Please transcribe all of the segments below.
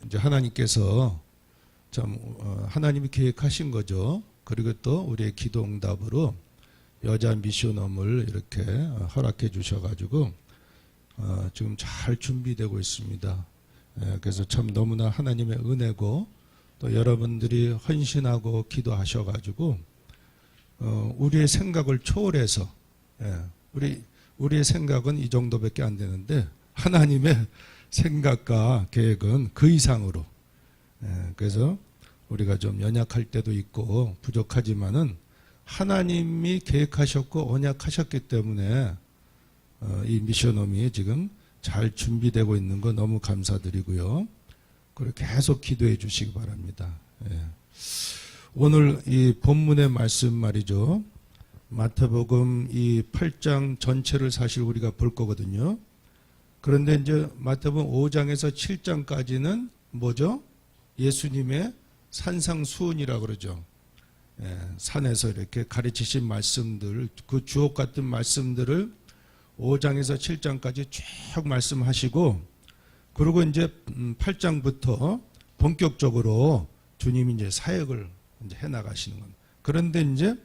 이제 하나님께서 참 하나님이 계획하신 거죠. 그리고 또 우리의 기도 응답으로 여자 미션홈을 이렇게 허락해 주셔가지고 지금 잘 준비되고 있습니다. 그래서 참 너무나 하나님의 은혜고 또 여러분들이 헌신하고 기도하셔가지고 우리의 생각을 초월해서 우리의 생각은 이 정도밖에 안 되는데 하나님의 생각과 계획은 그 이상으로 그래서 우리가 좀 연약할 때도 있고 부족하지만은 하나님이 계획하셨고 언약하셨기 때문에 이 미션홈이 지금 잘 준비되고 있는 거 너무 감사드리고요. 그리고 계속 기도해 주시기 바랍니다. 오늘 이 본문의 말씀 말이죠. 마태복음 이 8장 전체를 사실 우리가 볼 거거든요. 그런데 이제 마태복음 5장에서 7장까지는 뭐죠? 예수님의 산상수훈이라고 그러죠. 산에서 이렇게 가르치신 말씀들, 그 주옥 같은 말씀들을 5장에서 7장까지 쭉 말씀하시고, 그리고 이제 8장부터 본격적으로 주님이 이제 사역을 이제 해 나가시는 겁니다. 그런데 이제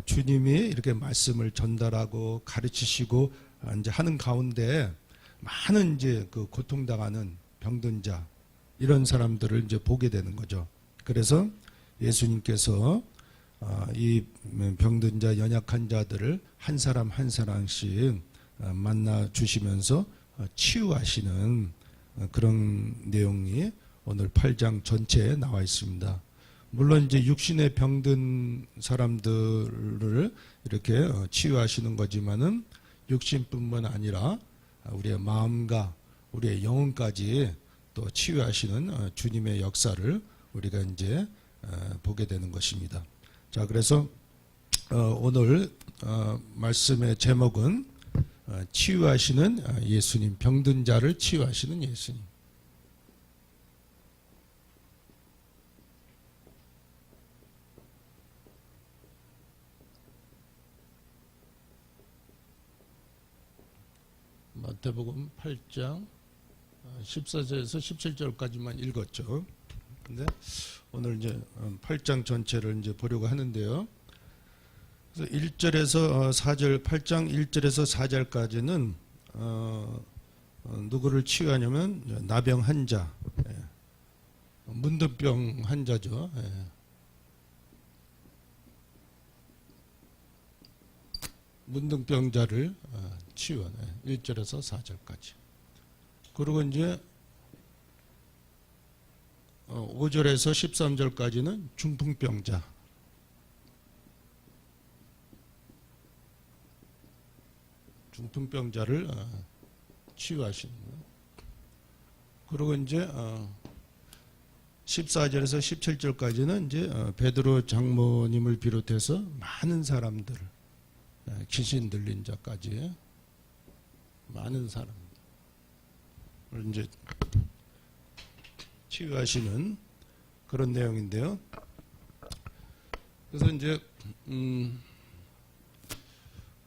주님이 이렇게 말씀을 전달하고 가르치시고 이제 하는 가운데 많은 이제 그 고통당하는 병든 자 이런 사람들을 이제 보게 되는 거죠. 그래서 예수님께서 이 병든 자, 연약한 자들을 한 사람 한 사람씩 만나 주시면서 치유하시는 그런 내용이 오늘 8장 전체에 나와 있습니다. 물론 이제 육신에 병든 사람들을 이렇게 치유하시는 거지만은 육신뿐만 아니라 우리의 마음과 우리의 영혼까지 또 치유하시는 주님의 역사를 우리가 이제 보게 되는 것입니다. 자, 그래서 오늘 말씀의 제목은 치유하시는 예수님, 병든 자를 치유하시는 예수님. 마태복음 8장 14절에서 17절까지만 읽었죠. 근데 오늘 이제 8장 전체를 이제 보려고 하는데요. 그래서 1절에서 4절, 8장 1절에서 4절까지는 누구를 치유하냐면 나병 환자, 문둥병 환자죠. 문둥병자를 치유하네. 1절에서 4절까지. 그리고 이제 5절에서 13절까지는 중풍병자. 중풍병자를 치유하시는 거예요. 그리고 이제 14절에서 17절까지는 이제 베드로 장모님을 비롯해서 많은 사람들, 귀신 들린 자까지 많은 사람들 이제 치유하시는 그런 내용인데요. 그래서 이제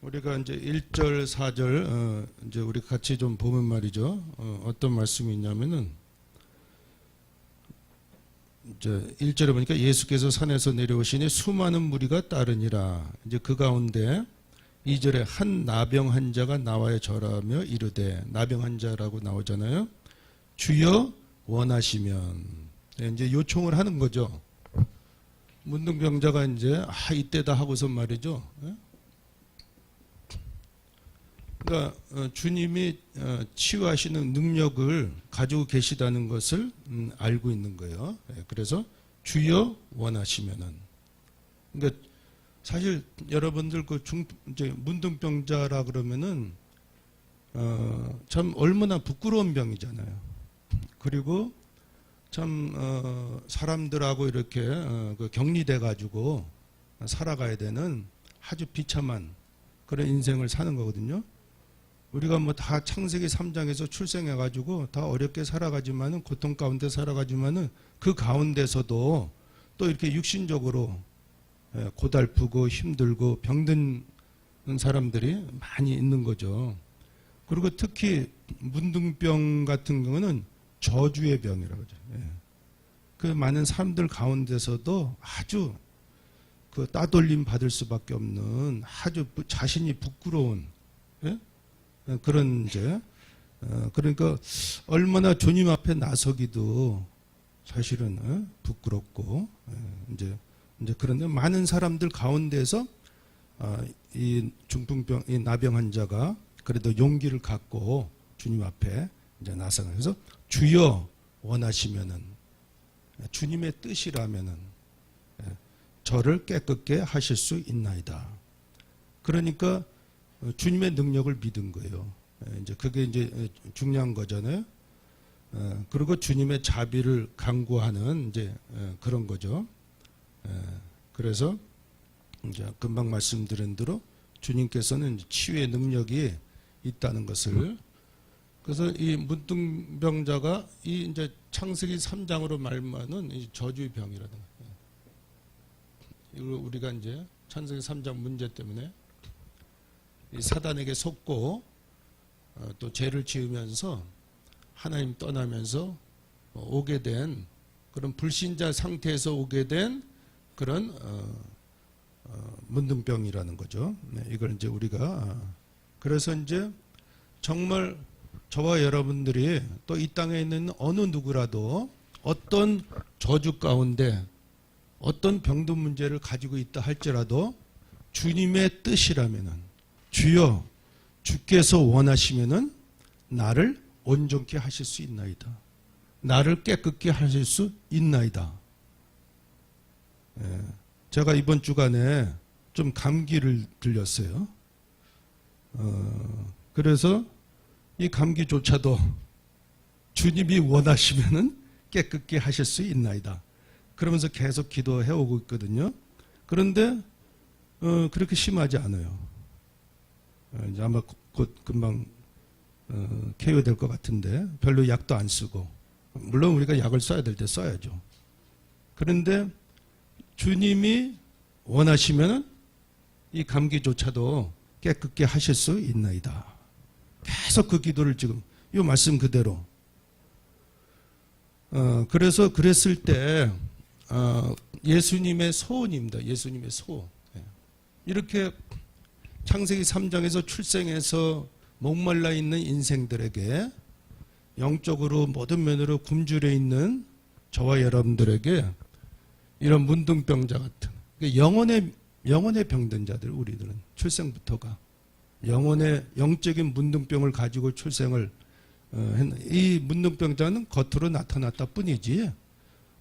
우리가 이제 1절, 4절 이제 우리 같이 좀 보면 말이죠. 어떤 말씀이 있냐면은 이제 1절에 보니까 예수께서 산에서 내려오시니 수많은 무리가 따르니라. 이제 그 가운데 2절에 한 나병 환자가 나와에 절하며 이르되, 나병 환자라고 나오잖아요. 주여 원하시면, 이제 요청을 하는 거죠. 문둥병자가 이제 이때다 하고선 말이죠. 그러니까 주님이 치유하시는 능력을 가지고 계시다는 것을 알고 있는 거예요. 그래서 주여 원하시면은. 그러니까 사실 여러분들 그 이제 문둥병자라 그러면은 참 얼마나 부끄러운 병이잖아요. 그리고 참 사람들하고 이렇게 그 격리돼 가지고 살아가야 되는 아주 비참한 그런 인생을 사는 거거든요. 우리가 뭐 다 창세기 3장에서 출생해 가지고 다 어렵게 살아가지만은, 고통 가운데 살아가지만은 그 가운데서도 또 이렇게 육신적으로 고달프고 힘들고 병든 사람들이 많이 있는 거죠. 그리고 특히 문둥병 같은 경우는 저주의 병이라고 하죠. 예. 그 많은 사람들 가운데서도 아주 그 따돌림 받을 수밖에 없는 아주 자신이 부끄러운 예? 그런 이제 그러니까 얼마나 주님 앞에 나서기도 사실은 부끄럽고 이제 그런데 많은 사람들 가운데서 이 중풍병, 이 나병 환자가 그래도 용기를 갖고 주님 앞에 이제 나서는 그래서 주여 원하시면은 주님의 뜻이라면은 저를 깨끗게 하실 수 있나이다. 그러니까 주님의 능력을 믿은 거예요. 이제 그게 이제 중요한 거잖아요. 그리고 주님의 자비를 강구하는 이제 그런 거죠. 그래서 이제 금방 말씀드린 대로 주님께서는 치유의 능력이 있다는 것을 그래서 이 문둥병자가 이 이제 창세기 3장으로 말하는 이 저주의 병이라는 거예요. 이걸 우리가 이제 창세기 3장 문제 때문에 이 사단에게 속고 또 죄를 지으면서 하나님 떠나면서 오게 된 그런 불신자 상태에서 오게 된 그런 문둥병이라는 거죠. 이걸 이제 우리가 그래서 이제 정말 저와 여러분들이 또 이 땅에 있는 어느 누구라도 어떤 저주 가운데 어떤 병든 문제를 가지고 있다 할지라도 주님의 뜻이라면은 주여 주께서 원하시면은 나를 온전케 하실 수 있나이다. 나를 깨끗게 하실 수 있나이다. 제가 이번 주간에 좀 감기를 들렸어요. 그래서 이 감기조차도 주님이 원하시면은 깨끗게 하실 수 있나이다. 그러면서 계속 기도해 오고 있거든요. 그런데 그렇게 심하지 않아요. 이제 아마 곧 금방 쾌유될 것 같은데 별로 약도 안 쓰고 물론 우리가 약을 써야 될 때 써야죠. 그런데 주님이 원하시면은 이 감기조차도 깨끗게 하실 수 있나이다. 계속 그 기도를 지금 이 말씀 그대로 그래서 그랬을 때 예수님의 소원입니다. 예수님의 소원. 이렇게 창세기 3장에서 출생해서 목말라 있는 인생들에게 영적으로 모든 면으로 굶주려 있는 저와 여러분들에게 이런 문둥병자 같은 영혼의 병든 자들 우리들은 출생부터가 영혼의 영적인 문둥병을 가지고 출생을 이 문둥병자는 겉으로 나타났다 뿐이지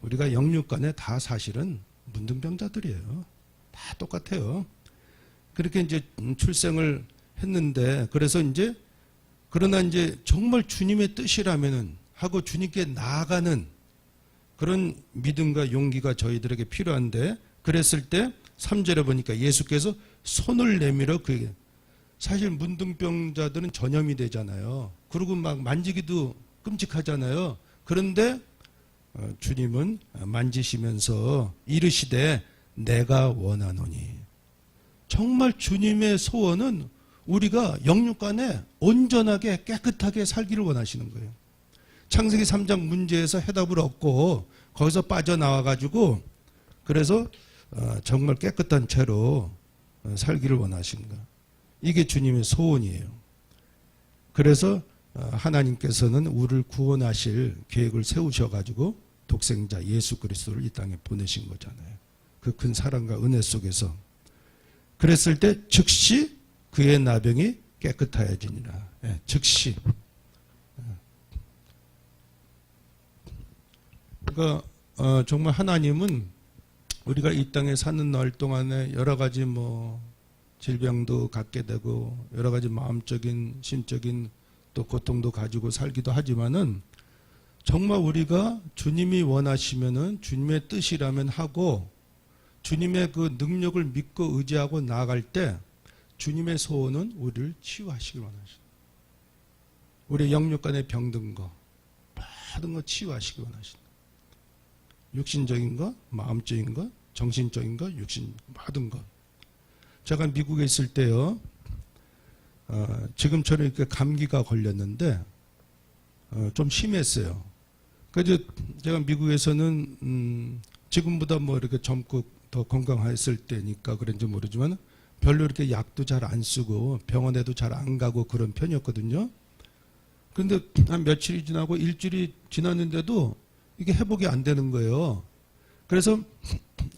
우리가 영육간에 다 사실은 문둥병자들이에요. 다 똑같아요. 그렇게 이제 출생을 했는데 그래서 이제 그러나 이제 정말 주님의 뜻이라면은 하고 주님께 나아가는 그런 믿음과 용기가 저희들에게 필요한데 그랬을 때 3절에 보니까 예수께서 손을 내밀어 그에게 사실 문둥병자들은 전염이 되잖아요. 그리고 막 만지기도 끔찍하잖아요. 그런데 주님은 만지시면서 이르시되 내가 원하노니 정말 주님의 소원은 우리가 영육간에 온전하게 깨끗하게 살기를 원하시는 거예요. 창세기 3장 문제에서 해답을 얻고 거기서 빠져나와 가지고 그래서 정말 깨끗한 채로 살기를 원하신 거예요. 이게 주님의 소원이에요. 그래서 하나님께서는 우리를 구원하실 계획을 세우셔가지고 독생자 예수 그리스도를 이 땅에 보내신 거잖아요. 그 큰 사랑과 은혜 속에서 그랬을 때 즉시 그의 나병이 깨끗하여지니라. 즉시. 그러니까 정말 하나님은 우리가 이 땅에 사는 날 동안에 여러 가지 질병도 갖게 되고 여러 가지 마음적인 심적인 또 고통도 가지고 살기도 하지만은 정말 우리가 주님이 원하시면은 주님의 뜻이라면 하고 주님의 그 능력을 믿고 의지하고 나아갈 때 주님의 소원은 우리를 치유하시길 원하십니다. 우리 영육간에 병든 거 모든 거 치유하시길 원하십니다. 육신적인 거, 마음적인 거, 정신적인 거, 모든 것. 제가 미국에 있을 때요, 지금처럼 이렇게 감기가 걸렸는데, 좀 심했어요. 그래서 제가 미국에서는 지금보다 뭐 이렇게 젊고 더 건강했을 때니까 그런지 모르지만 별로 이렇게 약도 잘 안 쓰고 병원에도 잘 안 가고 그런 편이었거든요. 그런데 한 며칠이 지나고 일주일이 지났는데도 이게 회복이 안 되는 거예요. 그래서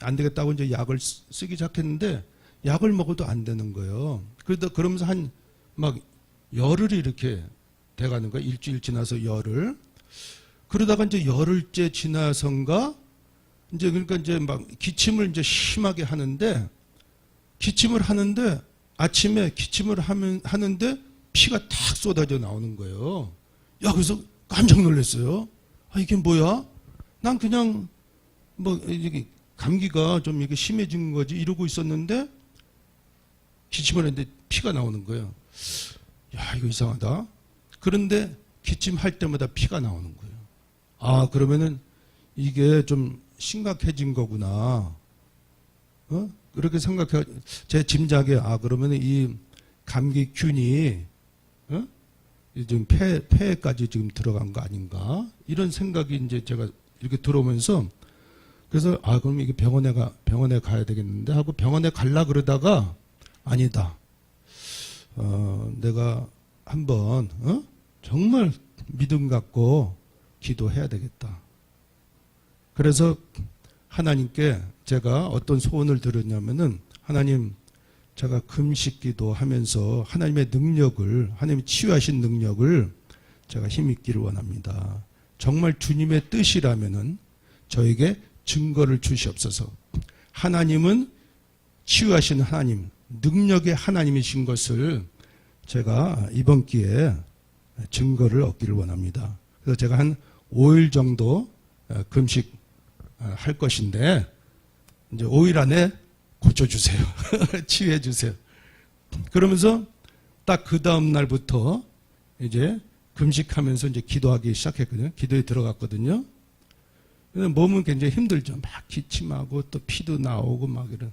안 되겠다고 이제 약을 쓰기 시작했는데 약을 먹어도 안 되는 거예요. 그러면서 한 막 열흘이 이렇게 돼가는 거예요. 일주일 지나서 열흘. 그러다가 이제 열흘째 지나선가 이제 그러니까 이제 막 기침을 이제 심하게 하는데 아침에 기침을 하는데 피가 탁 쏟아져 나오는 거예요. 야, 그래서 깜짝 놀랐어요. 아, 이게 뭐야? 난 그냥 뭐 이게 감기가 좀 이게 심해진 거지 이러고 있었는데 기침을 했는데 피가 나오는 거예요. 야, 이거 이상하다. 그런데 기침할 때마다 피가 나오는 거예요. 아, 그러면은 이게 좀 심각해진 거구나. 그렇게 생각해, 제 짐작에, 그러면은 이 감기균이, 지금 폐에까지 지금 들어간 거 아닌가? 이런 생각이 이제 제가 이렇게 들어오면서, 그래서, 그럼 이게 병원에 가야 되겠는데 하고 병원에 갈라 그러다가, 아니다. 내가 한번, 정말 믿음 갖고 기도해야 되겠다. 그래서 하나님께 제가 어떤 소원을 들었냐면은, 하나님, 제가 금식 기도하면서 하나님의 능력을, 하나님이 치유하신 능력을 제가 힘입기를 원합니다. 정말 주님의 뜻이라면은 저에게 증거를 주시옵소서. 하나님은 치유하신 하나님, 능력의 하나님이신 것을 제가 이번 기회에 증거를 얻기를 원합니다. 그래서 제가 한 5일 정도 금식 할 것인데 이제 5일 안에 고쳐주세요. 치유해주세요. 그러면서 딱 그 다음 날부터 이제 금식하면서 이제 기도하기 시작했거든요. 기도에 들어갔거든요. 몸은 굉장히 힘들죠. 막 기침하고 또 피도 나오고 막 이런.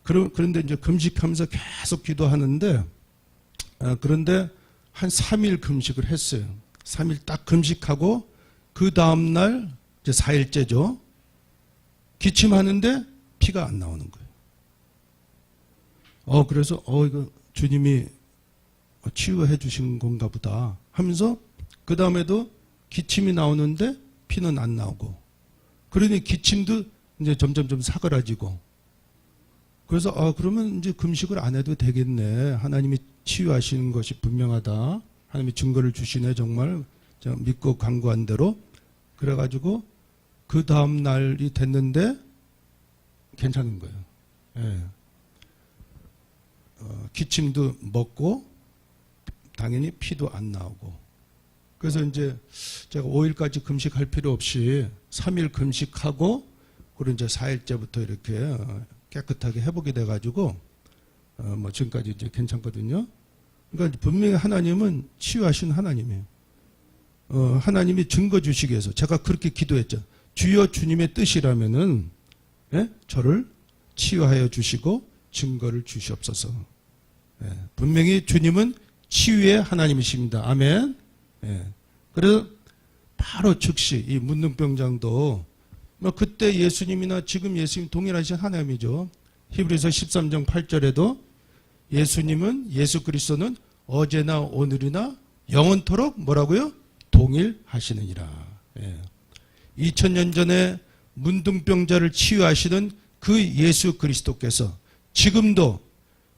그런데 이제 금식하면서 계속 기도하는데, 그런데 한 3일 금식을 했어요. 3일 딱 금식하고 그 다음날 이제 4일째죠. 기침하는데 피가 안 나오는 거예요. 그래서 이거 주님이 치유해 주신 건가 보다 하면서 그 다음에도 기침이 나오는데 피는 안 나오고, 그러니 기침도 이제 점점 좀 사그라지고, 그래서 그러면 이제 금식을 안 해도 되겠네. 하나님이 치유하시는 것이 분명하다. 하나님이 증거를 주시네. 정말 제가 믿고 간구한 대로. 그래가지고 그 다음 날이 됐는데 괜찮은 거예요. 예. 기침도 먹고 당연히 피도 안 나오고. 그래서 이제 제가 5일까지 금식할 필요 없이 3일 금식하고 그리고 이제 4일째부터 이렇게 깨끗하게 회복이 돼가지고 뭐 지금까지 이제 괜찮거든요. 그러니까 분명히 하나님은 치유하신 하나님이에요. 하나님이 증거 주시기 위해서 제가 그렇게 기도했죠. 주여 주님의 뜻이라면은 저를 치유하여 주시고 증거를 주시옵소서. 분명히 주님은 치유의 하나님이십니다. 아멘. 그래서 바로 즉시 이 문둥병장도 뭐 그때 예수님이나 지금 예수님 동일하신 하나님이죠. 히브리서 13장 8절에도 예수님은, 예수 그리스도는 어제나 오늘이나 영원토록 뭐라고요? 동일하시느니라. 2000년 전에 문둥병자를 치유하시는 그 예수 그리스도께서 지금도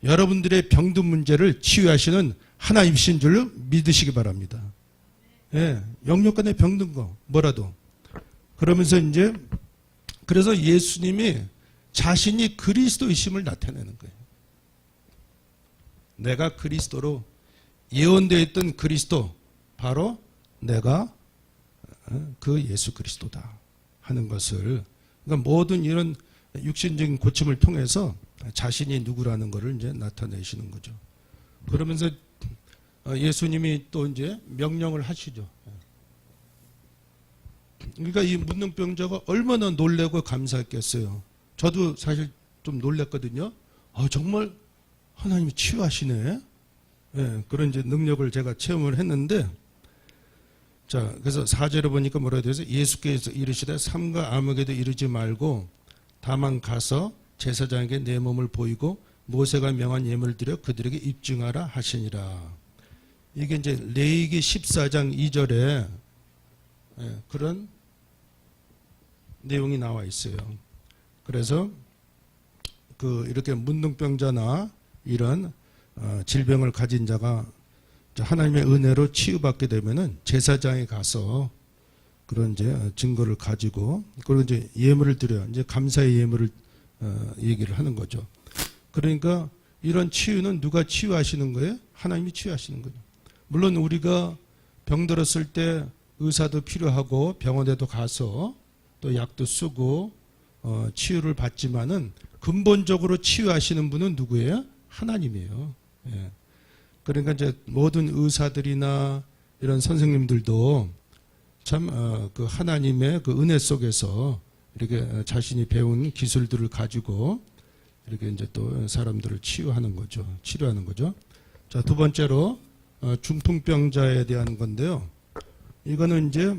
여러분들의 병든 문제를 치유하시는 하나님이신 줄로 믿으시기 바랍니다. 영역간에 병든 거 뭐라도. 그러면서 이제 그래서 예수님이 자신이 그리스도이심을 나타내는 거예요. 내가 그리스도로 예언되어 있던 그리스도, 바로 내가 그 예수 그리스도다 하는 것을, 그러니까 모든 이런 육신적인 고침을 통해서 자신이 누구라는 것을 이제 나타내시는 거죠. 그러면서 예수님이 또 이제 명령을 하시죠. 그러니까 이 문둥병자가 얼마나 놀라고 감사했겠어요. 저도 사실 좀 놀랐거든요. 정말 하나님이 치유하시네. 그런 이제 능력을 제가 체험을 했는데, 자, 그래서 4절에 보니까 뭐라고 되어 있어요? 예수께서 이르시되 삼가 암흑에도 이르지 말고 다만 가서 제사장에게 내 몸을 보이고 모세가 명한 예물을 드려 그들에게 입증하라 하시니라. 이게 이제 레위기 14장 2절에 그런 내용이 나와 있어요. 그래서 이렇게 문둥병자나 이런 질병을 가진 자가 하나님의 은혜로 치유받게 되면은 제사장에 가서 그런 이제 증거를 가지고 그리고 이제 예물을 드려요. 이제 감사의 예물을 얘기를 하는 거죠. 그러니까 이런 치유는 누가 치유하시는 거예요? 하나님이 치유하시는 거죠. 물론 우리가 병들었을 때 의사도 필요하고 병원에도 가서 또 약도 쓰고 치유를 받지만은 근본적으로 치유하시는 분은 누구예요? 하나님이에요. 예. 그러니까 이제 모든 의사들이나 이런 선생님들도 참 그 하나님의 그 은혜 속에서 이렇게 자신이 배운 기술들을 가지고 이렇게 이제 또 사람들을 치유하는 거죠. 치료하는 거죠. 자, 두 번째로 중풍병자에 대한 건데요. 이거는 이제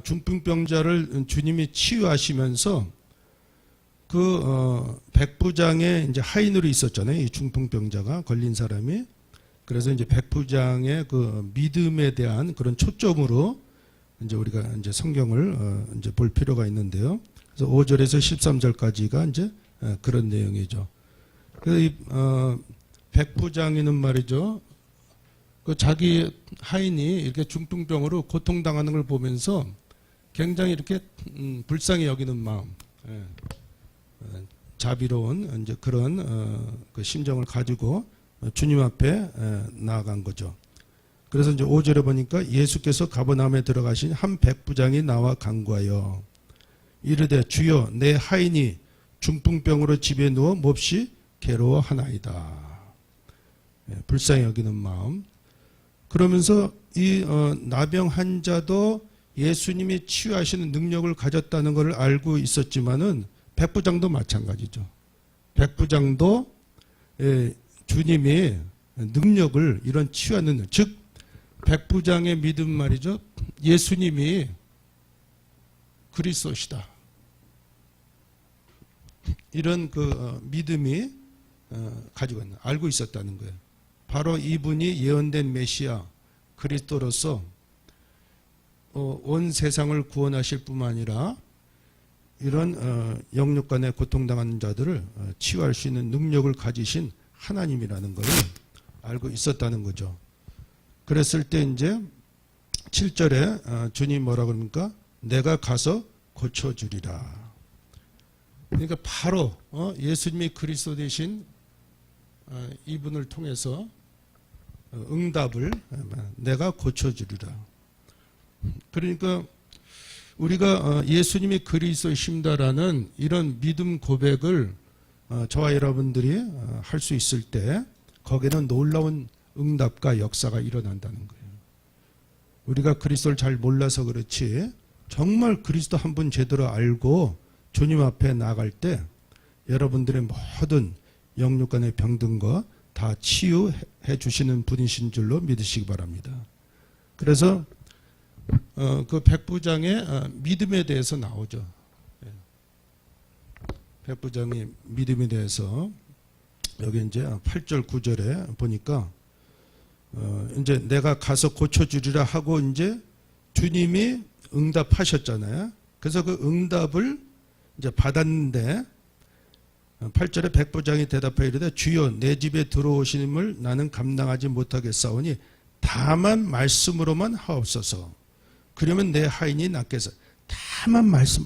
중풍병자를 주님이 치유하시면서 백부장의 이제 하인으로 있었잖아요. 이 중풍병자가 걸린 사람이. 그래서 이제 백부장의 그 믿음에 대한 그런 초점으로 이제 우리가 이제 성경을 이제 볼 필요가 있는데요. 그래서 5절에서 13절까지가 이제 그런 내용이죠. 그래서 이 백부장이는 말이죠. 그 자기 하인이 이렇게 중풍병으로 고통당하는 걸 보면서 굉장히 이렇게 불쌍히 여기는 마음, 자비로운 이제 그런 그 심정을 가지고 주님 앞에 나아간 거죠. 그래서 이제 5절에 보니까 예수께서 가버나움에 들어가신 한 백부장이 나와 간구하여 이르되 주여 내 하인이 중풍병으로 집에 누워 몹시 괴로워하나이다. 불쌍히 여기는 마음. 그러면서 이 나병 환자도 예수님이 치유하시는 능력을 가졌다는 것을 알고 있었지만은 백부장도 마찬가지죠. 백부장도 주님이 능력을 이런 치유하는 즉 백부장의 믿음 말이죠. 예수님이 그리스도시다. 이런 그 믿음이 가지고 있는 알고 있었다는 거예요. 바로 이분이 예언된 메시아 그리스도로서 온 세상을 구원하실 뿐만 아니라 이런 영육간에 고통당하는 자들을 치유할 수 있는 능력을 가지신 하나님이라는 것을 알고 있었다는 거죠. 그랬을 때 이제 7절에 주님 뭐라 그럽니까? 내가 가서 고쳐주리라. 그러니까 바로 예수님이 그리스도 되신 이분을 통해서 응답을 내가 고쳐주리라. 그러니까 우리가 예수님이 그리스도이십니다라는 이런 믿음 고백을 저와 여러분들이 할 수 있을 때 거기에는 놀라운 응답과 역사가 일어난다는 거예요. 우리가 그리스도를 잘 몰라서 그렇지 정말 그리스도 한 분 제대로 알고 주님 앞에 나갈 때 여러분들의 모든 영육간의 병든거 다 치유해 주시는 분이신 줄로 믿으시기 바랍니다. 그래서 그 백부장의 믿음에 대해서 나오죠. 백부장의 믿음에 대해서 여기 이제 8절 9절에 보니까 이제 내가 가서 고쳐주리라 하고 이제 주님이 응답하셨잖아요. 그래서 그 응답을 이제 받았는데 8절에 백부장이 대답하여 이르되 주여 내 집에 들어오심을 나는 감당하지 못하겠사오니 다만 말씀으로만 하옵소서. 그러면 내 하인이 낫겠어. 다만 말씀.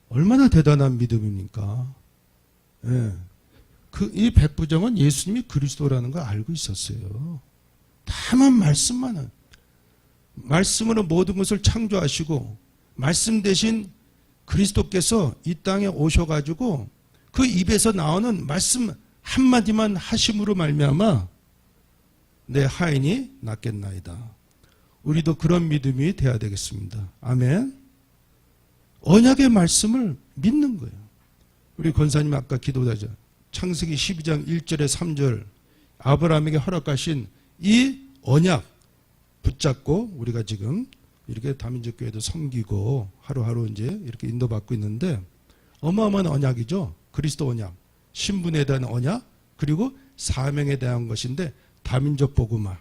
얼마나 대단한 믿음입니까? 예. 이 백부장은 예수님이 그리스도라는 걸 알고 있었어요. 다만 말씀만은. 말씀으로 모든 것을 창조하시고 말씀 대신 그리스도께서 이 땅에 오셔가지고 그 입에서 나오는 말씀 한마디만 하심으로 말미암아 내 하인이 낫겠나이다. 우리도 그런 믿음이 돼야 되겠습니다. 아멘. 언약의 말씀을 믿는 거예요. 우리 권사님 아까 기도하죠. 창세기 12장 1절에 3절 아브라함에게 허락하신 이 언약 붙잡고 우리가 지금 이렇게 다민족 교회도 섬기고 하루하루 이제 이렇게 인도받고 있는데 어마어마한 언약이죠. 그리스도 언약, 신분에 대한 언약, 그리고 사명에 대한 것인데 다민족 복음화,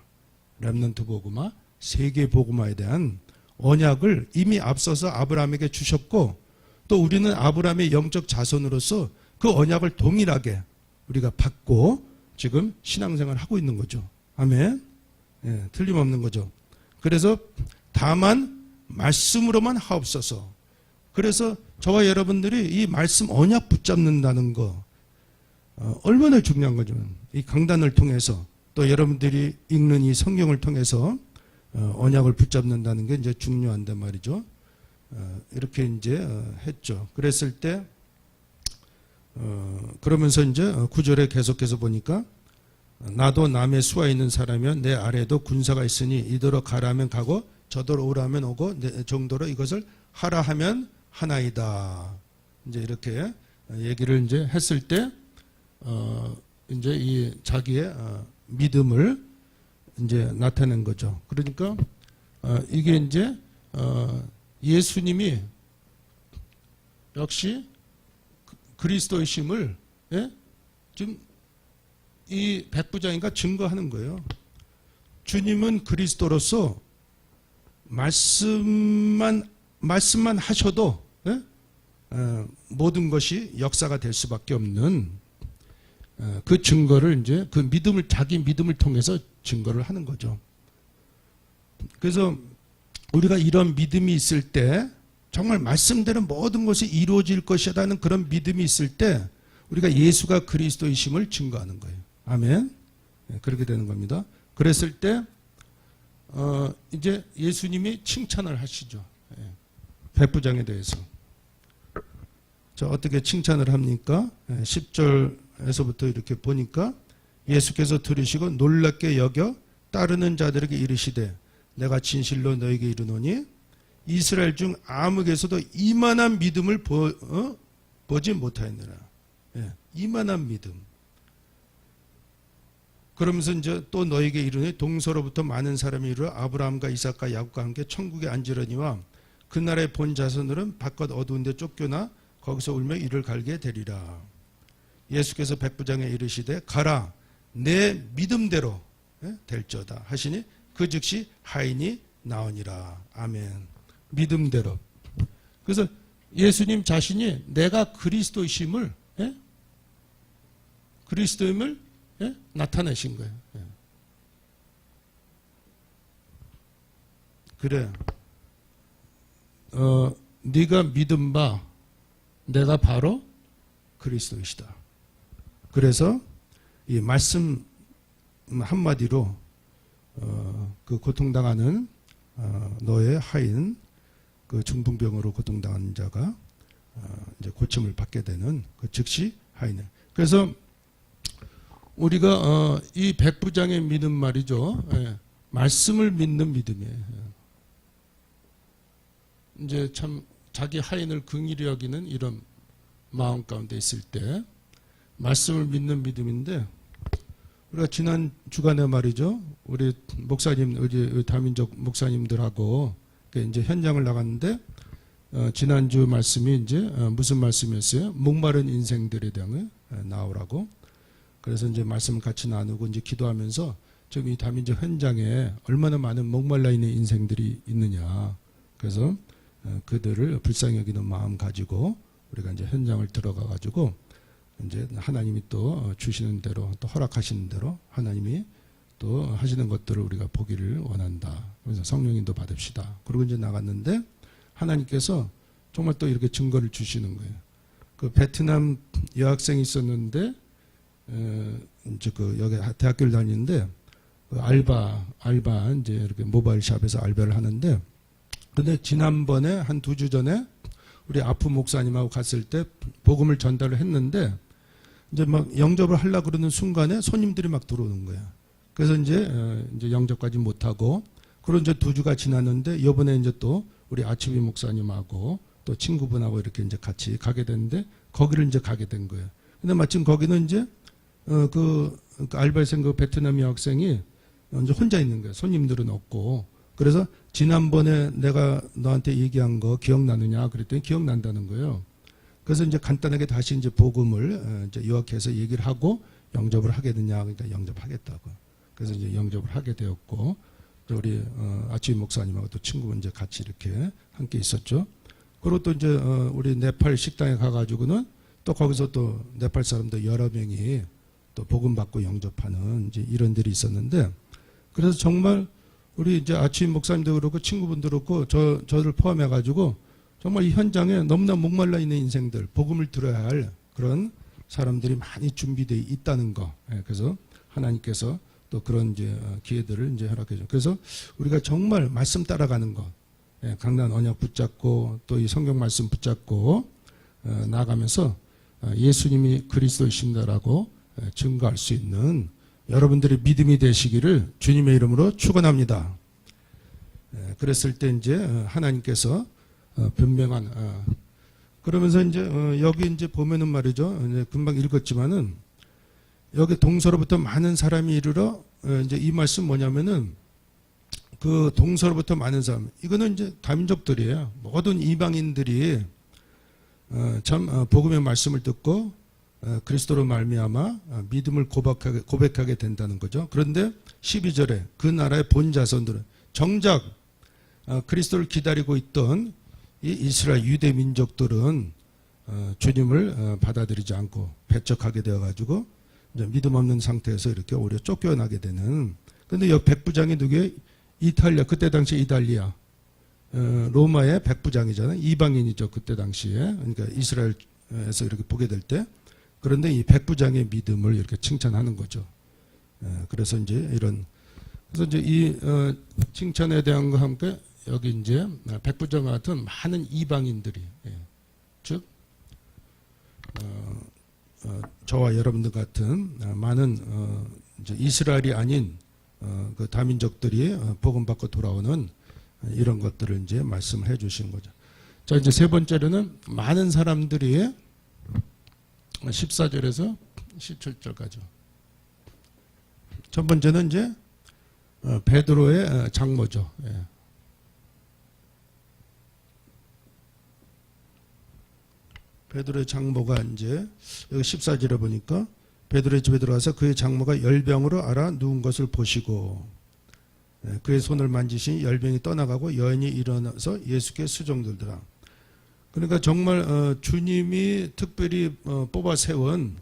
렘넌트 복음화, 세계 복음화에 대한 언약을 이미 앞서서 아브라함에게 주셨고 또 우리는 아브라함의 영적 자손으로서 그 언약을 동일하게 우리가 받고 지금 신앙생활을 하고 있는 거죠. 아멘. 예, 틀림없는 거죠. 그래서 다만 말씀으로만 하옵소서. 그래서 저와 여러분들이 이 말씀 언약 붙잡는다는 거 얼마나 중요한 거죠. 이 강단을 통해서 또 여러분들이 읽는 이 성경을 통해서 언약을 붙잡는다는 게 이제 중요한데 말이죠. 이렇게 이제 했죠. 그랬을 때 그러면서 이제 9절에 계속해서 보니까 나도 남의 수하 있는 사람이면 내 아래에도 군사가 있으니 이더러 가라면 가고 저더러 오라면 오고 내 정도로 이것을 하라 하면 하나이다. 이제 이렇게 얘기를 이제 했을 때 이제 이 자기의 믿음을 이제 나타낸 거죠. 그러니까 이게 이제 예수님이 역시 그리스도이심을 지금 이 백부장인가 증거하는 거예요. 주님은 그리스도로서 말씀만 하셔도 모든 것이 역사가 될 수밖에 없는 그 증거를 이제 그 믿음을 자기 믿음을 통해서 증거를 하는 거죠. 그래서 우리가 이런 믿음이 있을 때 정말 말씀대로 모든 것이 이루어질 것이라는 그런 믿음이 있을 때 우리가 예수가 그리스도이심을 증거하는 거예요. 아멘. 그렇게 되는 겁니다. 그랬을 때 이제 예수님이 칭찬을 하시죠. 백부장에 대해서. 자, 어떻게 칭찬을 합니까? 10절에서부터 이렇게 보니까 예수께서 들으시고 놀랍게 여겨 따르는 자들에게 이르시되 내가 진실로 너에게 이르노니 이스라엘 중 아무에게서도 이만한 믿음을 보지 못하였느라. 이만한 믿음. 그러면서 이제 또 너에게 이르니 동서로부터 많은 사람이 이르러 아브라함과 이삭과 야곱과 함께 천국에 앉으려니와 그 나라의 본 자손들은 바깥 어두운 데 쫓겨나 거기서 울며 이를 갈게 되리라. 예수께서 백부장에 이르시되 가라 내 믿음대로 될저다 하시니 그 즉시 하인이 나오니라. 아멘. 믿음대로. 그래서 예수님 자신이 내가 그리스도이심을 나타내신 거예요. 그래. 네가 믿은 바 내가 바로 그리스도이시다. 그래서 이 말씀 한마디로 그 고통당하는 너의 하인 그 중풍병으로 고통당한 자가 이제 고침을 받게 되는 그 즉시 하인을. 그래서 우리가 이 백부장의 믿음 말이죠. 말씀을 믿는 믿음이에요. 이제 참 자기 하인을 긍휼히 여기는 이런 마음 가운데 있을 때 말씀을 믿는 믿음인데 우리가 지난 주간에 말이죠. 우리 목사님, 우리 다민족 목사님들하고 이제 현장을 나갔는데 지난주 말씀이 이제 무슨 말씀이었어요? 목마른 인생들에 대한 나오라고. 그래서 이제 말씀을 같이 나누고 이제 기도하면서 지금 이 다민족 현장에 얼마나 많은 목말라 있는 인생들이 있느냐. 그래서 그들을 불쌍히 여기는 마음 가지고 우리가 이제 현장을 들어가 가지고 이제 하나님이 또 주시는 대로 또 허락하시는 대로 하나님이 또 하시는 것들을 우리가 보기를 원한다. 그래서 성령님도 받읍시다. 그리고 이제 나갔는데 하나님께서 정말 또 이렇게 증거를 주시는 거예요. 그 베트남 여학생이 있었는데 이제 그 여기 대학교를 다니는데 그 알바 이제 이렇게 모바일 샵에서 알바를 하는데 근데 지난번에 한 2주 전에 우리 아프 목사님하고 갔을 때 복음을 전달을 했는데 이제 막 영접을 하려고 그러는 순간에 손님들이 막 들어오는 거야. 그래서 이제 영접까지 못하고 그런 이제 2주가 지났는데 이번에 이제 또 우리 아치비 목사님하고 또 친구분하고 이렇게 이제 같이 가게 됐는데 거기를 이제 가게 된 거예요. 근데 마침 거기는 이제 그 알바생 그 베트남 여학생이 이제 혼자 있는 거예요. 손님들은 없고 그래서 지난번에 내가 너한테 얘기한 거 기억나느냐 그랬더니 기억난다는 거예요. 그래서 이제 간단하게 다시 이제 복음을 이제 요약해서 얘기를 하고 영접을 하게 되냐 그러니까 영접하겠다고. 그래서 이제 영접을 하게 되었고 또 우리 아치 목사님하고 또 친구분 이제 같이 이렇게 함께 있었죠. 그리고 또 이제 우리 네팔 식당에 가가지고는 또 거기서 또 네팔 사람들 여러 명이 또 복음 받고 영접하는 이제 이런 일이 있었는데 그래서 정말 우리 이제 아치 목사님도 그렇고 친구분도 그렇고 저를 포함해가지고 정말 이 현장에 너무나 목말라 있는 인생들 복음을 들어야 할 그런 사람들이 많이 준비되어 있다는 거. 그래서 하나님께서 또 그런 이제 기회들을 이제 허락해 줘. 그래서 우리가 정말 말씀 따라가는 것, 강단 언약 붙잡고 또 이 성경 말씀 붙잡고 나아가면서 예수님이 그리스도이신다라고 증거할 수 있는 여러분들의 믿음이 되시기를 주님의 이름으로 축원합니다. 그랬을 때 이제 하나님께서 변명한 그러면서 이제 여기 이제 보면은 말이죠. 이제 금방 읽었지만은 여기 동서로부터 많은 사람이 이르러 이제 이 말씀 뭐냐면은 그 동서로부터 많은 사람 이거는 이제 다민족들이에요. 모든 이방인들이 참 복음의 말씀을 듣고 그리스도로 말미암아 믿음을 고백하게 된다는 거죠. 그런데 12절에 그 나라의 본 자손들은 정작 그리스도를 기다리고 있던 이 이스라엘 유대 민족들은 주님을 받아들이지 않고 배척하게 되어가지고 이제 믿음 없는 상태에서 이렇게 오히려 쫓겨나게 되는. 그런데 여기 백부장이 누구예요? 이탈리아, 그때 당시 이탈리아 로마의 백부장이잖아요. 이방인이죠 그때 당시에. 그러니까 이스라엘에서 이렇게 보게 될 때. 그런데 이 백부장의 믿음을 이렇게 칭찬하는 거죠. 그래서 이제 이런 그래서 이제 이 칭찬에 대한 것과 함께 여기 이제 백부장 같은 많은 이방인들이 즉 저와 여러분들 같은 많은 이제 이스라엘이 아닌 그 다민족들이 복음 받고 돌아오는 이런 것들을 이제 말씀을 해주신 거죠. 자 이제 세 번째로는 많은 사람들이 14절에서 17절까지. 첫 번째는 이제 베드로의 장모죠. 베드로의 장모가 이제 여기 14절에 보니까 베드로의 집에 들어가서 그의 장모가 열병으로 알아 누운 것을 보시고 그의 손을 만지시니 열병이 떠나가고 여인이 일어나서 예수께 수종들더라. 그러니까 정말 주님이 특별히 뽑아 세운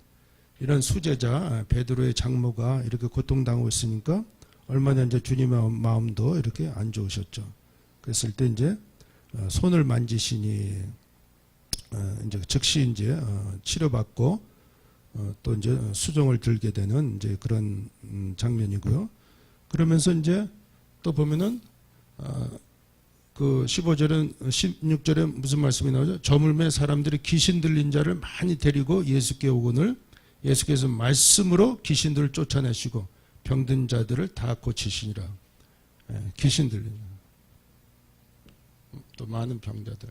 이런 수제자 베드로의 장모가 이렇게 고통당하고 있으니까 얼마나 이제 주님의 마음도 이렇게 안 좋으셨죠. 그랬을 때 이제 손을 만지시니 이제 즉시 이제 치료받고 또 이제 수종을 들게 되는 이제 그런 장면이고요. 그러면서 이제 또 보면은 그 15절은 16절에 무슨 말씀이 나오죠? 저물매 사람들이 귀신 들린 자를 많이 데리고 예수께 오거늘 예수께서 말씀으로 귀신들을 쫓아내시고 병든 자들을 다 고치시니라. 귀신 들린 또 많은 병자들.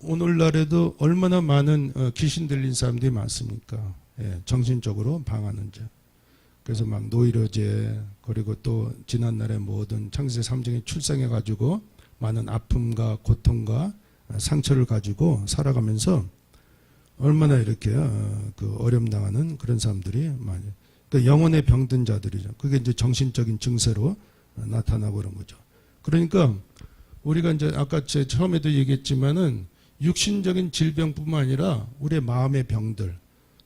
오늘날에도 얼마나 많은 귀신 들린 사람들이 많습니까? 정신적으로 방하는 자. 그래서 막 노이로제 그리고 또 지난날의 모든 창세 3장에 출생해가지고 많은 아픔과 고통과 상처를 가지고 살아가면서 얼마나 이렇게 그 어려움 당하는 그런 사람들이 많이. 그러니까 영혼의 병든 자들이죠. 그게 이제 정신적인 증세로 나타나고 그런 거죠. 그러니까 우리가 이제 아까 제 처음에도 얘기했지만은 육신적인 질병뿐만 아니라 우리의 마음의 병들,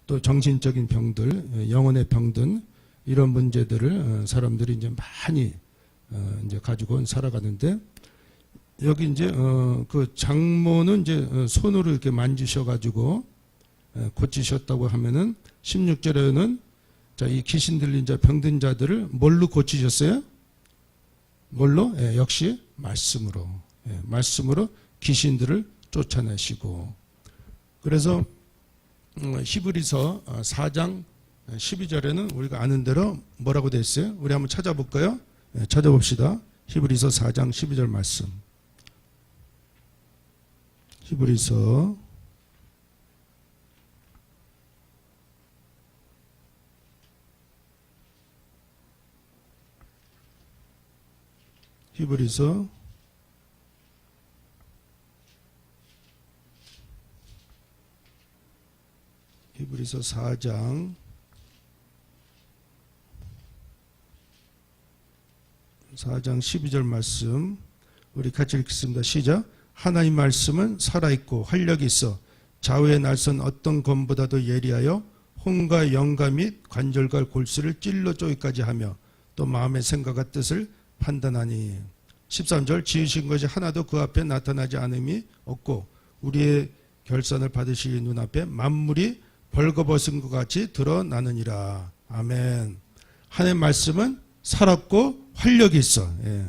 또 정신적인 병들, 영혼의 병든 이런 문제들을 사람들이 이제 많이 이제 가지고 살아가는데 여기 이제 그 장모는 이제 손으로 이렇게 만지셔가지고 고치셨다고 하면은 16절에는 자, 이 귀신 들린 자, 병든 자들을 뭘로 고치셨어요? 뭘로? 역시 말씀으로. 말씀으로 귀신들을 쫓아내시고. 그래서 히브리서 4장 12절에는 우리가 아는 대로 뭐라고 되어 있어요? 우리 한번 찾아볼까요? 찾아봅시다. 히브리서 4장 12절 말씀. 히브리서 히브리서 4장 12절 말씀 우리 같이 읽겠습니다. 시작. 하나님 말씀은 살아있고 활력이 있어 좌우의 날선 어떤 검보다도 예리하여 혼과 영과 및 관절과 골수를 찔러 쪼기까지 하며 또 마음의 생각과 뜻을 판단하니. 13절. 지으신 것이 하나도 그 앞에 나타나지 않음이 없고 우리의 결산을 받으실 눈앞에 만물이 벌거벗은 것 같이 드러나느니라. 아멘. 하나님의 말씀은 살았고 활력이 있어. 예.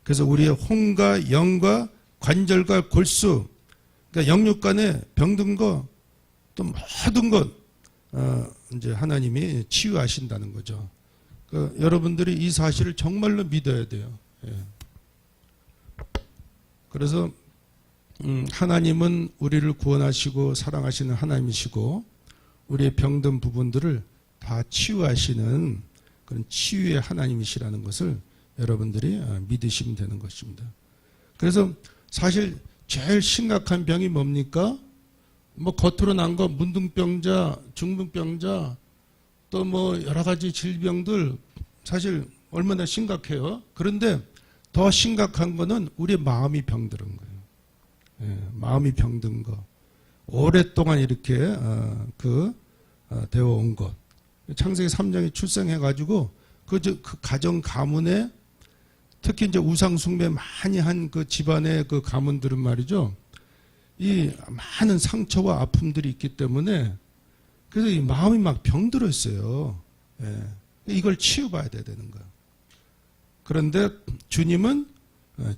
그래서 우리의 혼과 영과 관절과 골수, 그러니까 영육간에 병든 거, 또 모든 것, 이제 하나님이 치유하신다는 거죠. 그러니까 여러분들이 이 사실을 정말로 믿어야 돼요. 예. 그래서 하나님은 우리를 구원하시고 사랑하시는 하나님이시고 우리의 병든 부분들을 다 치유하시는 그런 치유의 하나님이시라는 것을 여러분들이 믿으시면 되는 것입니다. 그래서 사실 제일 심각한 병이 뭡니까? 뭐 겉으로 난 거 문둥병자, 중풍병자, 또 뭐 여러 가지 질병들 사실 얼마나 심각해요. 그런데 더 심각한 거는 우리 마음이 병든 거예요. 예, 마음이 병든 거. 오랫동안 이렇게 되어 온 것. 창세기 3장에 출생해가지고 그 가정 가문에 특히 이제 우상 숭배 많이 한 그 집안의 그 가문들은 말이죠. 이 많은 상처와 아픔들이 있기 때문에 그래서 이 마음이 막 병들어 있어요. 예. 이걸 치유봐야 되는 거예요. 그런데 주님은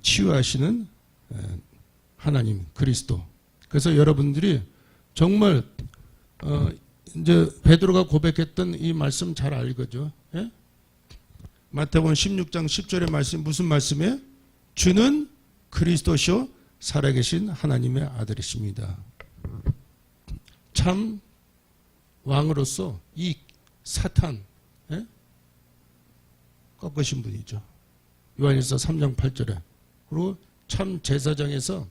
치유하시는 하나님 그리스도. 그래서 여러분들이 정말 이제 베드로가 고백했던 이 말씀 잘 알거죠. 예? 마태복음 16장 10절의 말씀 무슨 말씀이에요? 주는 그리스도시요 살아계신 하나님의 아들이십니다. 참 왕으로서 이 사탄 꺾으신 분이죠. 요한일서 3장 8절에. 그리고 참 제사장에서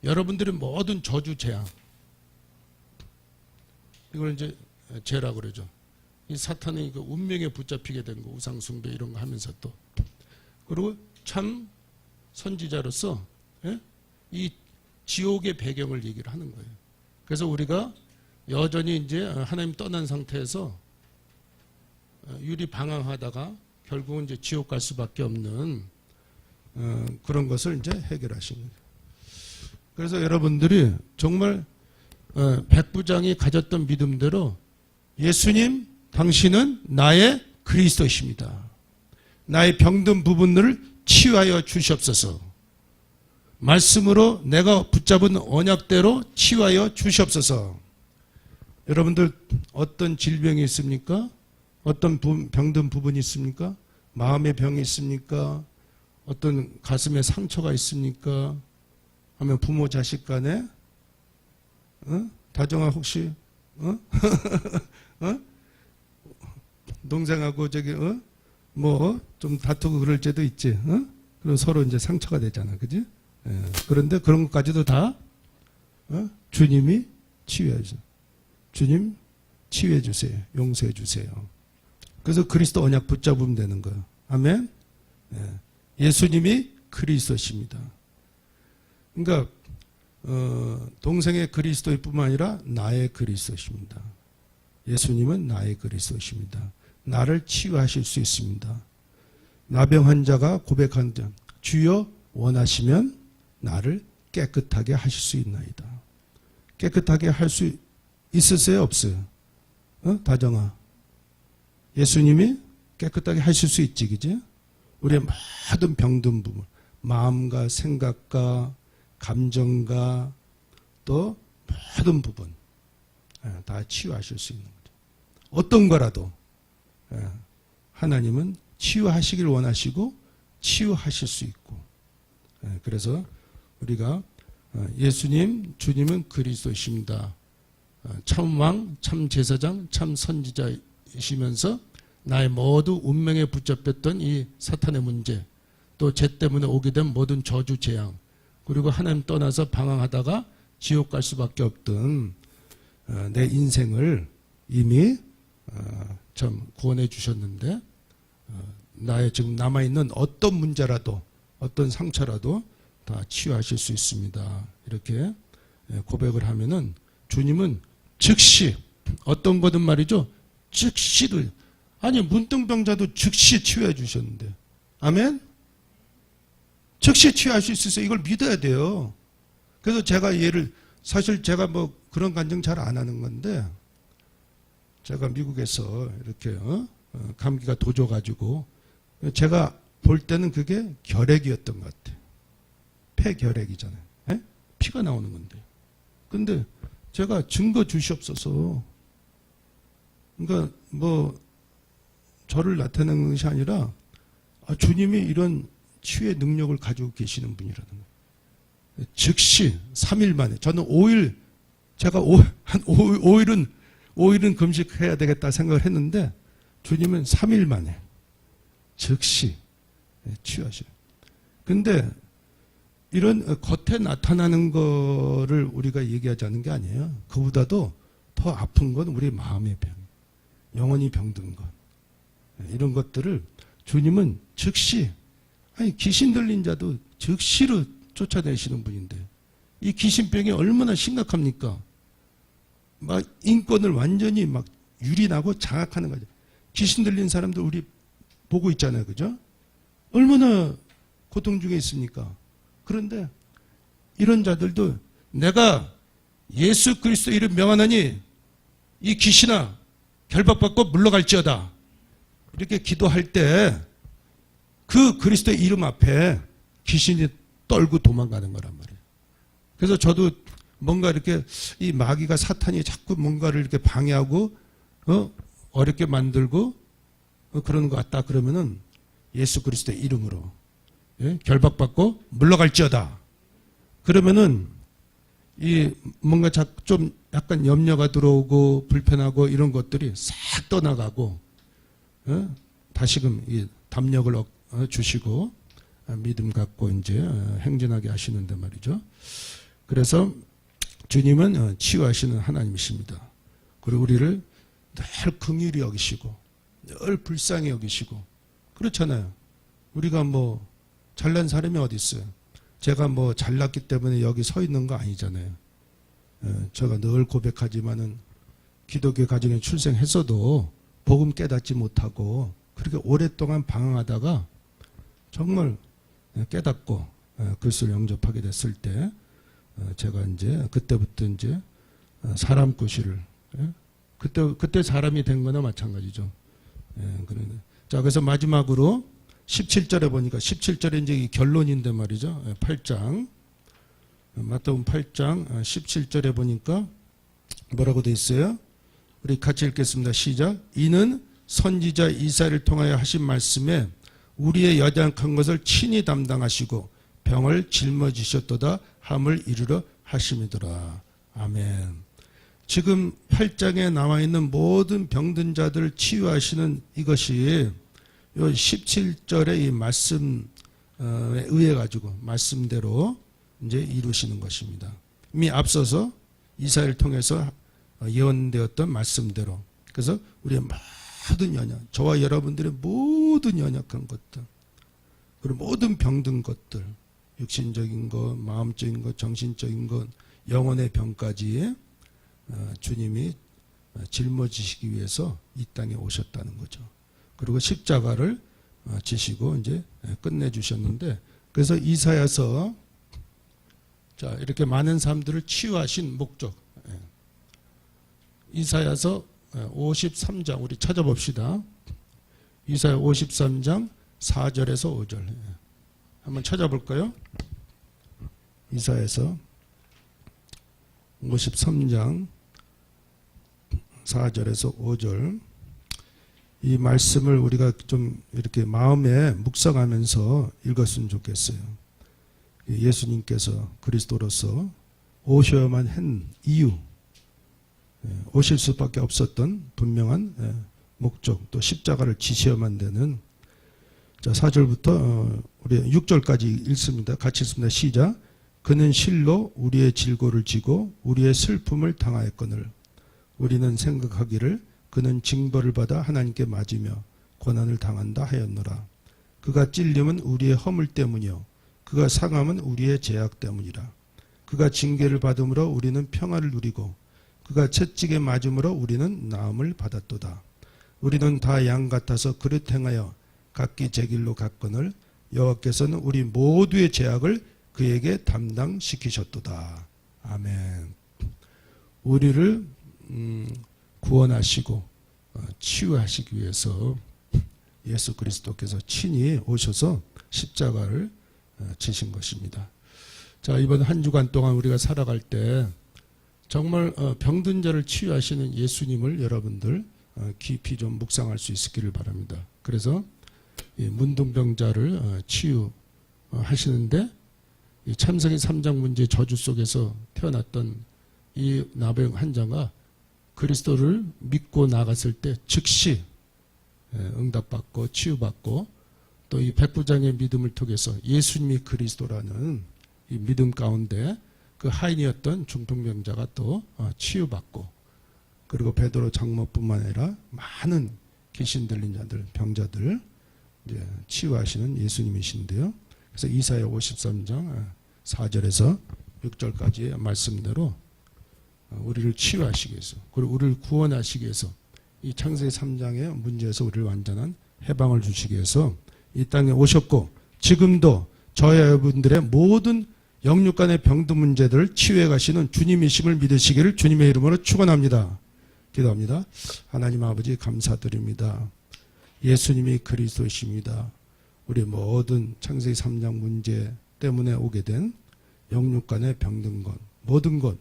여러분들의 모든 저주 재앙 이걸 이제 죄라고 그러죠. 이 사탄이 그 운명에 붙잡히게 된 거, 우상 숭배 이런 거 하면서 또 그리고 참 선지자로서 이 지옥의 배경을 얘기를 하는 거예요. 그래서 우리가 여전히 이제 하나님 떠난 상태에서 유리방황하다가 결국은 이제 지옥 갈 수밖에 없는 그런 것을 이제 해결하신 거예요. 그래서 여러분들이 정말 백부장이 가졌던 믿음대로 예수님 당신은 나의 그리스도이십니다. 나의 병든 부분을 치유하여 주시옵소서. 말씀으로 내가 붙잡은 언약대로 치유하여 주시옵소서. 여러분들 어떤 질병이 있습니까? 어떤 병든 부분이 있습니까? 마음의 병이 있습니까? 어떤 가슴에 상처가 있습니까? 하면 부모 자식 간에 다정아 혹시 동생하고 저기 뭐 좀 다투고 그럴 때도 있지. 그럼 서로 이제 상처가 되잖아, 그지? 예. 그런데 그런 것까지도 다 주님이 치유해 주세요. 주님 치유해 주세요. 용서해 주세요. 그래서 그리스도 언약 붙잡으면 되는 거예요. 아멘. 예. 예수님이 그리스도십니다. 그러니까 동생의 그리스도일 뿐만 아니라 나의 그리스도십니다. 예수님은 나의 그리스도십니다. 나를 치유하실 수 있습니다. 나병 환자가 고백한 점, 주여 원하시면 나를 깨끗하게 하실 수 있나이다. 깨끗하게 할 수 있으세요? 없어요? 다정아. 예수님이 깨끗하게 하실 수 있지, 그지? 우리의 모든 병든 부분, 마음과 생각과 감정과 또 모든 부분 다 치유하실 수 있는 거죠. 어떤 거라도 하나님은 치유하시길 원하시고 치유하실 수 있고 그래서 우리가 예수님, 주님은 그리스도이십니다. 참 왕, 참 제사장, 참 선지자이시면서 나의 모두 운명에 붙잡혔던 이 사탄의 문제 또 죄 때문에 오게 된 모든 저주 재앙, 그리고 하나님 떠나서 방황하다가 지옥 갈 수밖에 없던 내 인생을 이미 참 구원해 주셨는데, 나의 지금 남아있는 어떤 문제라도, 어떤 상처라도 다 치유하실 수 있습니다. 이렇게 고백을 하면은 주님은 즉시, 어떤 거든 말이죠, 즉시를, 아니 문둥병자도 즉시 치유해 주셨는데, 아멘? 즉시 치유하실 수 있어요. 이걸 믿어야 돼요. 그래서 제가 사실 제가 뭐 그런 간증 잘 안 하는 건데, 제가 미국에서 이렇게 감기가 도져가지고, 제가 볼 때는 그게 결핵이었던 것 같아요. 폐결핵이잖아요. 에? 피가 나오는 건데. 근데 제가 증거 주시옵소서. 그러니까 뭐 저를 나타내는 것이 아니라 주님이 이런 치유의 능력을 가지고 계시는 분이라는 거예요. 즉시 3일 만에, 저는 5일, 제가 한 5일은 금식해야 되겠다 생각을 했는데, 주님은 3일 만에 즉시 치유하셔요. 근데 이런 겉에 나타나는 거를 우리가 얘기하자는 게 아니에요. 그보다도 더 아픈 건 우리 마음의 병, 영혼이 병든 것, 이런 것들을 주님은 즉시, 아니 귀신 들린 자도 즉시로 쫓아내시는 분인데, 이 귀신병이 얼마나 심각합니까? 막 인권을 완전히 막 유린하고 장악하는 거죠. 귀신 들린 사람들 우리 보고 있잖아요, 그죠? 얼마나 고통 중에 있습니까? 그런데 이런 자들도 내가 예수 그리스도 이름 명하노니 이 귀신아 결박받고 물러갈지어다, 이렇게 기도할 때 그 그리스도의 이름 앞에 귀신이 떨고 도망가는 거란 말이에요. 그래서 저도 뭔가 이렇게 이 마귀가, 사탄이 자꾸 뭔가를 이렇게 방해하고 어렵게 만들고 그러는 것 같다 그러면은 예수 그리스도의 이름으로 결박받고 물러갈지어다. 그러면은 이 뭔가 좀 약간 염려가 들어오고 불편하고 이런 것들이 싹 떠나가고, 다시금 이 담력을 주시고 믿음 갖고 이제 행진하게 하시는데 말이죠. 그래서 주님은 치유하시는 하나님이십니다. 그리고 우리를 늘 긍휼히 여기시고 늘 불쌍히 여기시고 그렇잖아요. 우리가 뭐 잘난 사람이 어디 있어요? 제가 뭐 잘났기 때문에 여기 서 있는 거 아니잖아요. 제가 늘 고백하지만은 기독교 가정에 출생했어도 복음 깨닫지 못하고 그렇게 오랫동안 방황하다가 정말 깨닫고 그리스도를 영접하게 됐을 때, 제가 이제 그때부터 이제 사람 구실을, 그때 사람이 된 거나 마찬가지죠. 자, 그래서 마지막으로 17절에 보니까, 17절에 이제 이 결론인데 말이죠. 8장. 마태복음 8장 17절에 보니까 뭐라고 돼 있어요? 우리 같이 읽겠습니다. 시작. 이는 선지자 이사야를 통하여 하신 말씀에 우리의 연약한 것을 친히 담당하시고 병을 짊어지셨도다 함을 이루려 하심이더라. 아멘. 지금 8장에 나와 있는 모든 병든 자들을 치유하시는 이것이 요 17절의 이 말씀에 의해 가지고 말씀대로 이제 이루시는 것입니다. 이미 앞서서 이사야를 통해서 예언되었던 말씀대로. 그래서 우리의 모든 연약, 저와 여러분들의 모든 연약한 것들, 그리고 모든 병든 것들, 육신적인 것, 마음적인 것, 정신적인 것, 영혼의 병까지 주님이 짊어지시기 위해서 이 땅에 오셨다는 거죠. 그리고 십자가를 지시고 이제 끝내주셨는데, 그래서 이사야서, 자, 이렇게 많은 사람들을 치유하신 목적, 이사야서 53장 우리 찾아봅시다. 이사야 53장 4절에서 5절 한번 찾아볼까요? 이사야서 53장 4절에서 5절, 이 말씀을 우리가 좀 이렇게 마음에 묵상하면서 읽었으면 좋겠어요. 예수님께서 그리스도로서 오셔야만 한 이유, 오실 수밖에 없었던 분명한 목적, 또 십자가를 지셔야만 되는 자, 4절부터 우리 6절까지 읽습니다. 같이 읽습니다. 시작. 그는 실로 우리의 질고를 지고 우리의 슬픔을 당하였거늘 우리는 생각하기를 그는 징벌을 받아 하나님께 맞으며 고난을 당한다 하였노라. 그가 찔림은 우리의 허물 때문이요 그가 상함은 우리의 죄악 때문이라. 그가 징계를 받음으로 우리는 평화를 누리고 그가 채찍에 맞음으로 우리는 나음을 받았도다. 우리는 다 양 같아서 그릇 행하여 각기 제 길로 갔거늘 여호와께서는 우리 모두의 죄악을 그에게 담당시키셨도다. 아멘. 우리를 구원하시고 치유하시기 위해서 예수 그리스도께서 친히 오셔서 십자가를 지신 것입니다. 자, 이번 한 주간 동안 우리가 살아갈 때 정말 병든 자를 치유하시는 예수님을 여러분들 깊이 좀 묵상할 수 있기를 바랍니다. 그래서 이 문둥병자를 치유하시는데 이 참성기 3장 문제 저주 속에서 태어났던 이 나병 환자가 그리스도를 믿고 나갔을 때 즉시 응답받고 치유받고 또 이 백부장의 믿음을 통해서 예수님이 그리스도라는 이 믿음 가운데 그 하인이었던 중풍병자가 또 치유받고 그리고 베드로 장로뿐만 아니라 많은 귀신 들린 자들, 병자들 이제 치유하시는 예수님이신데요. 그래서 이사야 53장 4절에서 6절까지의 말씀대로 우리를 치유하시기 위해서 그리고 우리를 구원하시기 위해서 이 창세기 3장의 문제에서 우리를 완전한 해방을 주시기 위해서 이 땅에 오셨고 지금도 저희 여러분들의 모든 영육간의 병든 문제들을 치유해 가시는 주님이심을 믿으시기를 주님의 이름으로 축원합니다. 기도합니다. 하나님 아버지 감사드립니다. 예수님이 그리스도이십니다. 우리 모든 창세기 3장 문제 때문에 오게 된 영육간의 병든 것 모든 것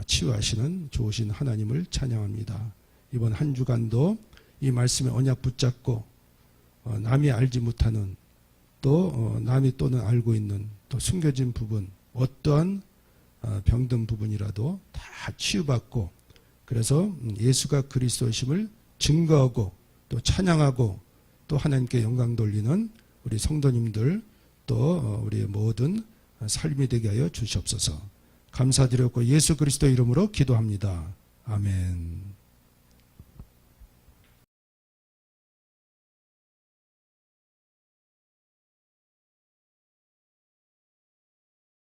치유하시는 좋으신 하나님을 찬양합니다. 이번 한 주간도 이 말씀의 언약 붙잡고 남이 알지 못하는 또 남이 또는 알고 있는 또 숨겨진 부분 어떠한 병든 부분이라도 다 치유받고 그래서 예수가 그리스도이심을 증거하고 또 찬양하고 또 하나님께 영광 돌리는 우리 성도님들 또 우리의 모든 삶이 되게 하여 주시옵소서. 감사드렸고 예수 그리스도 이름으로 기도합니다. 아멘.